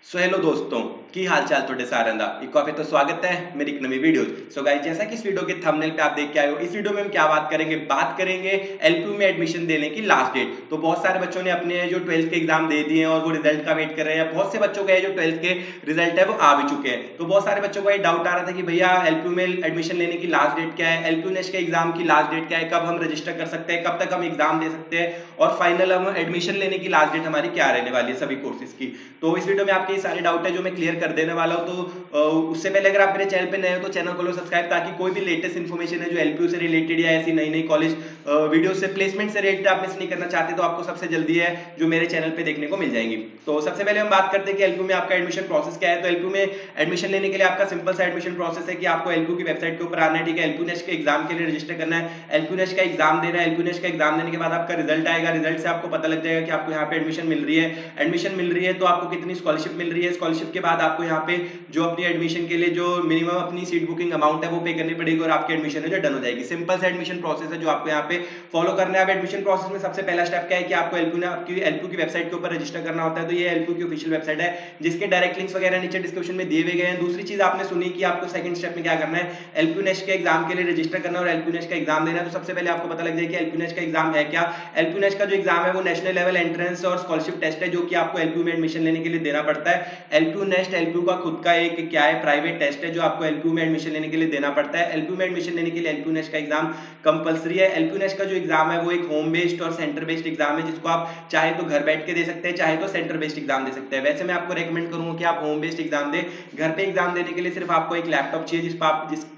Hello दोस्तों की हाल चाल थोड़े सारे एक बार फिर तो स्वागत है मेरी एक नवी वीडियो। गाइस, जैसा कि इस वीडियो के थंबनेल पे आप देख के आए हो, इस वीडियो में हम क्या बात करेंगे एलपीयू में एडमिशन देने की लास्ट डेट। तो बहुत सारे बच्चों ने अपने जो 12th के एग्जाम दे दिए हैं और वो रिजल्ट का वेट कर रहे हैं। बहुत से बच्चों का जो 12th के रिजल्ट है वो आ भी चुके हैं। तो बहुत सारे बच्चों को ये डाउट आ रहा था कि भैया एलपीयू में एडमिशन लेने की लास्ट डेट क्या है, एलपीयू नेक्स्ट के एग्जाम की लास्ट डेट क्या है, कब हम रजिस्टर कर सकते हैं, कब तक हम एग्जाम दे सकते हैं और फाइनल हम एडमिशन लेने की लास्ट डेट हमारी क्या रहने वाली है सभी कोर्सेज की। तो इस वीडियो में आपके ये सारे डाउट है जो मैं क्लियर कर देने वाला हूं। तो उससे पहले अगर आप मेरे चैनल पे नए हो तो चैनल को लो सब्सक्राइब, ताकि कोई भी लेटेस्ट इन्फॉर्मेशन है जो एलपीयू से रिलेटेड या ऐसी नई नई कॉलेज वीडियो से प्लेसमेंट से रिलेटेड आप मिस नहीं करना चाहते तो आपको सबसे जल्दी है जो मेरे चैनल पे देखने को मिल जाएंगी। तो सबसे पहले हम बात करते हैं कि एलपीयू में आपका एडमिशन प्रोसेस क्या है। तो एलपीयू में एडमिशन लेने के लिए आपका सिंपल सा एडमिशन प्रोसेस है कि आपको एलपीयू की वेबसाइट के ऊपर आना है, ठीक है। एलपीयू नेक्स्ट के एग्जाम के लिए रजिस्टर करना है, एलपीयू नेक्स्ट का एग्जाम देना है। एलपीयू नेक्स्ट का एग्जाम देने के बाद आपका रिजल्ट आएगा, रिजल्ट से आपको पता लग जाएगा कि आपको यहाँ पे एडमिशन मिल रही है। एडमिशन मिल रही है तो आपको कितनी स्कॉलरशिप मिल रही है, स्कॉलरशिप के बाद आपको यहाँ पे जो अपनी एडमिशन के लिए जो मिनिमम अपनी सीट बुकिंग अमाउंट है वो पे करनी पड़ेगी और आपकी एडमिशन है जो डन हो जाएगी। सिंपल सा एडमिशन प्रोसेस है जो आपको यहाँ पे फॉलो करना है। अब एडमिशन प्रोसेस में सबसे पहला स्टेप क्या है कि आपको एलपीयू की वेबसाइट के ऊपर रजिस्टर करना होता है। तो ये एलपीयू की ऑफिशियल वेबसाइट है जिसके डायरेक्ट लिंक्स वगैरह नीचे डिस्क्रिप्शन में दिए हुए गए हैं। दूसरी चीज आपने सुनी कि आपको सेकंड स्टेप में क्या करना है, एलपीयू नेक्स्ट के एग्जाम के लिए रजिस्टर करना और एलपीयू नेक्स्ट का एग्जाम देना है। तो सबसे पहले आपको पता लग जाए कि एलपीयू नेक्स्ट का एग्जाम है क्या। एलपीयू नेक्स्ट का जो एग्जाम है वो नेशनल लेवल एंट्रेंस और स्कॉलरशिप टेस्ट है जो कि आपको एलपीयू में एडमिशन लेने के लिए देना पड़ता है। एलपीयू नेक्स्ट एलपीयू का खुद का एक क्या है प्राइवेट टेस्ट है जो आपको एलपीयू में एडमिशन लेने के लिए देना पड़ता है। एलपीयू में एडमिशन लेने के लिए एलपीयू नेक्स्ट का एग्जाम कंपलसरी है। एलपीयू नेक्स्ट का जो एग्जाम है वो एक होम बेस्ड और सेंटर बेस्ड एग्जाम है जिसको आप चाहे तो घर बैठ के दे सकते हैं, चाहे तो सेंटर बेस्ड एग्जाम दे सकते हैं। वैसे मैं आपको रेकमेंड करूंगा कि आप होम बेस्ड एग्जाम दें। घर पे एग्जाम देने के लिए सिर्फ आपको एक लैपटॉप चाहिए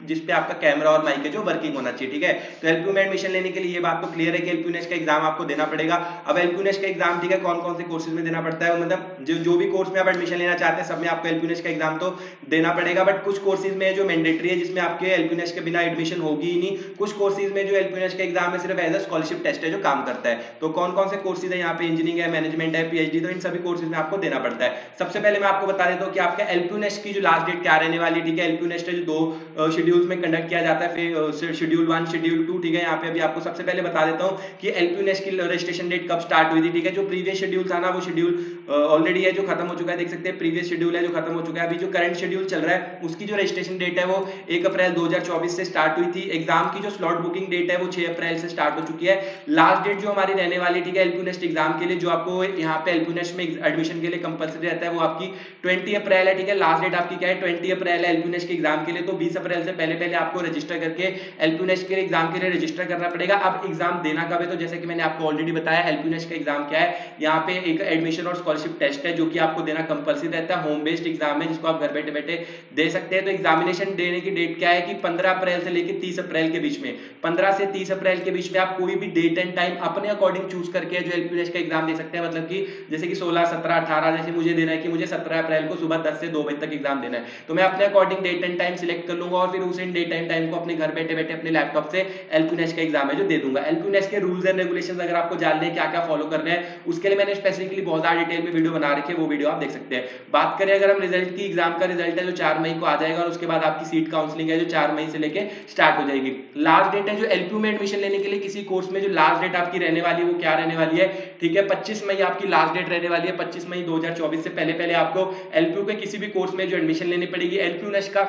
जिस पे आपका कैमरा और माइक है जो वर्किंग होना चाहिए, ठीक है। तो एलपीयू में एडमिशन लेने के लिए ये बात तो क्लियर है कि एलपीयू नेक्स्ट का एग्जाम आपको देना पड़ेगा। अब एलपीयू नेक्स्ट का एग्जाम, ठीक है, कौन कौन से कोर्सेज में देना पड़ता है, मतलब जो भी कोर्स में आप एडमिशन लेना चाहते हैं सब में आपको एलपीयू नेक्स्ट का एग्जाम तो देना पड़ेगा। बट कुछ कोर्सेज में जो मैंडेटरी है जिसमें आपके एलपीयू नेक्स्ट के बिना एडमिशन होगी ही नहीं। कुछ कोर्सेज में जो एलपीयू नेक्स्ट का एग्जाम है सिर्फ एज अ स्कॉलरशिप टेस्ट है जो काम करता है। तो कौन कौन से कोर्सेज है यहाँ पे, इंजीनियरिंग है, मैनेजमेंट है, पीएचडी, तो इन सभी कोर्सेज में आपको देना पड़ता है। सबसे पहले मैं आपको बता देता हूँ कि आपका एलपीयू नेक्स्ट की जो लास्ट डेट क्या रहने वाली है, ठीक है। एलपीयू नेक्स्ट जो दो शेड्यूल्स में कंडक्ट किया जाता है, फिर शेड्यूल 1 शेड्यूल 2, ठीक है। यहाँ पे अभी आपको सबसे पहले बता देता हूँ कि एलपीयू नेक्स्ट की रजिस्ट्रेशन डेट कब स्टार्ट हुई थी, ठीक है। जो प्रीवियस शेड्यूल था ना वो शेड्यूल ऑलरेडी है जो खत्म हो चुका है, देख सकते हैं प्रीवियस शेड्यूल है जो खत्म हो चुका है। अभी जो करंट शेड्यूल चल रहा है उसकी जो रजिस्ट्रेशन डेट है वो 1 अप्रैल 2024 से स्टार्ट हुई थी। एग्जाम की जो स्लॉट बुकिंग डेट है वो 6 अप्रैल से स्टार्ट हो चुकी है। लास्ट डेट जो हमारी रहने वाली, ठीक है, एलपीयू नेक्स्ट एग्जाम के लिए जो आपको यहाँ पे एलपीयू नेक्स्ट में एडमिशन के लिए कंपलसरी रहता है वो आपकी 20 अप्रैल है, ठीक है। लास्ट डेट आपकी क्या है, 20 अप्रैल है एलपीयू नेक्स्ट के एग्जाम के लिए। तो 20 अप्रैल से पहले पहले आपको रजिस्टर करके एलपीयू नेक्स्ट के एग्जाम के लिए रजिस्टर करना पड़ेगा। अब एग्जाम देना कब है, तो जैसे कि मैंने आपको ऑलरेडी बताया एलपीयू नेक्स्ट का एग्जाम क्या है, यहाँ पे एक एडमिशन और स्कॉलरशिप टेस्ट है जो कि आपको देना कंपलसरी रहता है। होम बेस्ड एग्जाम है जिसको आप घर बैठे बैठे दे सकते हैं। तो एग्जामिनेशन देने की डेट क्या है कि 15 अप्रैल से लेकर 30 अप्रैल के बीच में, 15 से 30 अप्रैल के बीच में आप कोई भी डेट एंड टाइम अपने अकॉर्डिंग चूज करके जो एलपीयू नेक्स्ट का एग्जाम दे सकते हैं। मतलब कि जैसे कि 16, 17, 18, जैसे मुझे देना है कि मुझे 17 अप्रैल को सुबह 10 से 2 बजे तक एग्जाम देना है, तो मैं अपने according date and time select कर लूंगा और फिर उस डेट एंड टाइम को अपने घर बैठे बैठे अपने लैपटॉप से एलपीयू नेक्स्ट का एग्जाम है जो दे दूंगा। एलपीयू नेक्स्ट के रूल्स एंड रेगुलेशंस अगर आपको जानने हैं क्या क्या फॉलो करना है उसके लिए मैंने स्पेसिफिकली बहुत ज्यादा डिटेल में वीडियो बना रखी है, वो वीडियो आप देख सकते हैं। बात करें अगर हम रिजल्ट की, एग्जाम का रिजल्ट है जो 4 मई को आ जाएगा और उसके बाद आपकी सीट काउंसलिंग है जो 4 मई से लेके स्टार्ट हो जाएगी। लास्ट डेट है जो एलपीयू में एडमिशन लेने के लिए किसी कोर्स में जो लास्ट डेट आपकी रहने वाली है वो क्या रहने वाली है, ठीक है, 25 मई आपकी लास्ट डेट रहने वाली है। 25 मई 2024 से पहले पहले आपको एलपीयू के किसी भी कोर्स में जो एडमिशन लेनी पड़ेगी। एलपीयू नेक्स्ट का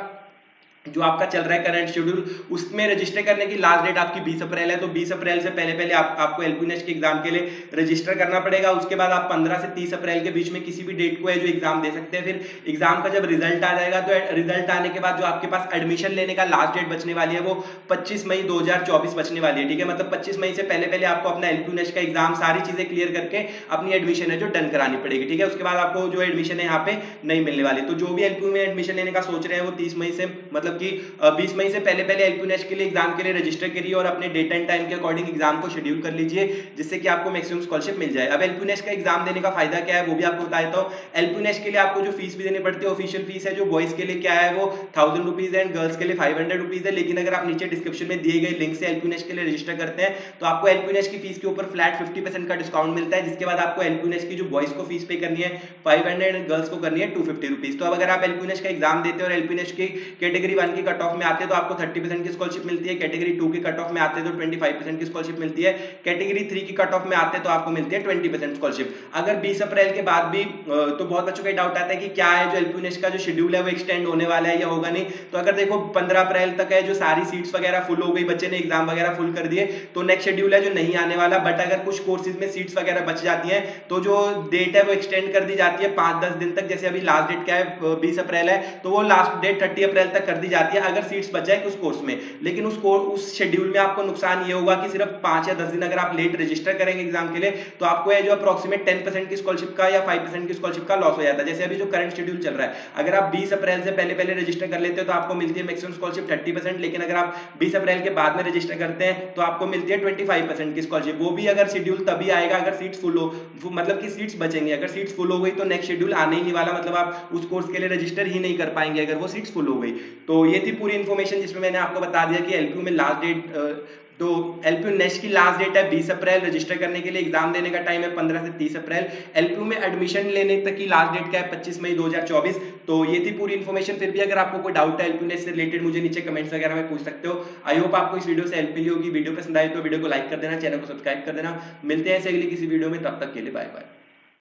जो आपका चल रहा है करंट शेड्यूल उसमें रजिस्टर करने की लास्ट डेट आपकी 20 अप्रैल है। तो 20 अप्रैल से पहले पहले आपको एलपीयू नेक्स्ट के एग्जाम के लिए रजिस्टर करना पड़ेगा। उसके बाद आप 15 से 30 अप्रैल के बीच में किसी भी डेट को है जो एग्जाम दे सकते हैं। फिर एग्जाम का जब रिजल्ट आ जाएगा तो रिजल्ट आने के बाद जो आपके पास एडमिशन लेने का लास्ट डेट बचने वाली है वो 25 मई 2024 बचने वाली है, ठीक है। मतलब 25 मई से पहले पहले आपको अपना एलपीयू नेक्स्ट का एग्जाम सारी चीजें क्लियर करके अपनी एडमिशन है जो डन करानी पड़ेगी, ठीक है। उसके बाद आपको जो एडमिशन है यहाँ पे नहीं मिलने वाली। तो जो भी एलपीयू में एडमिशन लेने का सोच रहे हैं वो 30 मई से, मतलब कि 20 मई से पहले पहले एलपीयू नेक्स्ट के लिए एग्जाम के लिए रजिस्टर करिए और अपने डेट एंड टाइम के अकॉर्डिंग एग्जाम को शेड्यूल कर लीजिए जिससे कि आपको मैक्सिमम स्कॉलरशिप मिल जाए। अब एलपीयू नेक्स्ट का एग्जाम देने का फायदा क्या है वो भी आपको बता देता हूँ। एलपीयू नेक्स्ट के लिए आपको जो फीस भी देनी पड़ती है ऑफिशियल फीस है जो बॉयज के लिए क्या है वो 1000 रुपीज है एंड गर्ल्स के लिए 500 रुपीज है। लेकिन अगर आप नीचे डिस्क्रिप्शन में दिए गए लिंक से एलपीयू नेक्स्ट के लिए रजिस्टर करते हैं तो आपको एलपीयू नेक्स्ट की फीस के ऊपर फ्लैट 50% का डिस्काउंट मिलता है, जिसके बाद आपको एलपीयू नेक्स्ट की जो बॉयज को फीस पे करनी है 500 एंड गर्ल्स को करनी है 250 रुपीज। तो अब अगर आप एलपीयू नेक्स्ट का एग्जाम देते हैं और एलपीयू नेक्स्ट की कैटेगरी 1 की कट ऑफ में आते हैं तो आपको 30% की स्कॉलरशिप मिलती है, कैटेगरी 2 की कट ऑफ में आते हैं तो 25% की स्कॉलरशिप मिलती है, कैटेगरी 3 की कट ऑफ में आते हैं तो आपको मिलती है 20% स्कॉलरशिप। अगर 20 अप्रैल के बाद भी तो बहुत बच्चों का डाउट आता है कि क्या है जो एलपीयू नेक्स्ट का जो शेड्यूल है वो एक्सटेंड होने वाला है या होगा नहीं। तो अगर देखो 15 अप्रैल तक है, जो सारी सीट्स वगैरह फुल हो गई, बच्चे ने एग्जाम वगैरह फुल कर दिए, तो नेक्स्ट शेड्यूल है जो नहीं आने वाला। बट अगर कुछ कोर्सेज में सीट्स वगैरह बच जाती हैं तो जो डेट है वो एक्सटेंड कर दी जाती है 5-10 दिन तक। जैसे अभी लास्ट डेट क्या है 20 अप्रैल है, तो वो लास्ट डेट 30 अप्रैल तक कर दी जाती है अगर सीट्स बच जाए उस कोर्स में। लेकिन उस शेड्यूल में आपको नुकसान ये होगा कि सिर्फ 5 या 10 दिन अगर आप लेट रजिस्टर करेंगे एग्जाम के लिए तो आपको जो अप्रोक्सीमेट 10% की स्कॉलरशिप का या 5% की स्कॉलरशिप का लॉस हो जाता है। जैसे अभी जो करंट शेड्यूल चल रहा है, अगर आप 20 अप्रैल से पहले रजिस्टर कर लेते हो तो आपको मिलती है मैक्सिमम स्कॉलरशिप 30%, लेकिन अगर आप 20 अप्रैल के बाद में रजिस्टर करते हैं तो आपको मिलती है 25% की स्कॉलरशिप। वो भी अगर शेड्यूल तभी आएगा अगर सीट्स फुल हो, मतलब कि सीट्स बचेंगे। अगर सीट्स फुल हो गई तो नेक्स्ट शेड्यूल आने ही नहीं वाला, मतलब आप उस कोर्स के लिए रजिस्टर ही नहीं कर पाएंगे अगर वो सीट्स फुल हो गई। तो ये थी पूरी इन्फॉर्मेशन जिसमें मैंने आपको बता दिया कि एलपीयू में लास्ट डेट, तो एलपीयू नेक्स्ट की लास्ट डेट है 20 अप्रैल, रजिस्टर करने के लिए एग्जाम देने का टाइम है 15 से 30 अप्रैल। एलपीयू में एडमिशन लेने तक की लास्ट डेट क्या है 25 मई 2024। तो ये थी पूरी इन्फॉर्मेशन। फिर भी अगर आपको कोई डाउट है एलपीयू नेक्स्ट से रिलेटेड मुझे नीचे कमेंट्स वगैरह में पूछ सकते हो। आई होप आपको इस वीडियो से हेल्प मिली होगी। वीडियो पसंद आए तो वीडियो को लाइक कर देना, चैनल को सब्सक्राइब कर देना। मिलते हैं ऐसे अगली किसी वीडियो में, तब तक के लिए बाय बाय।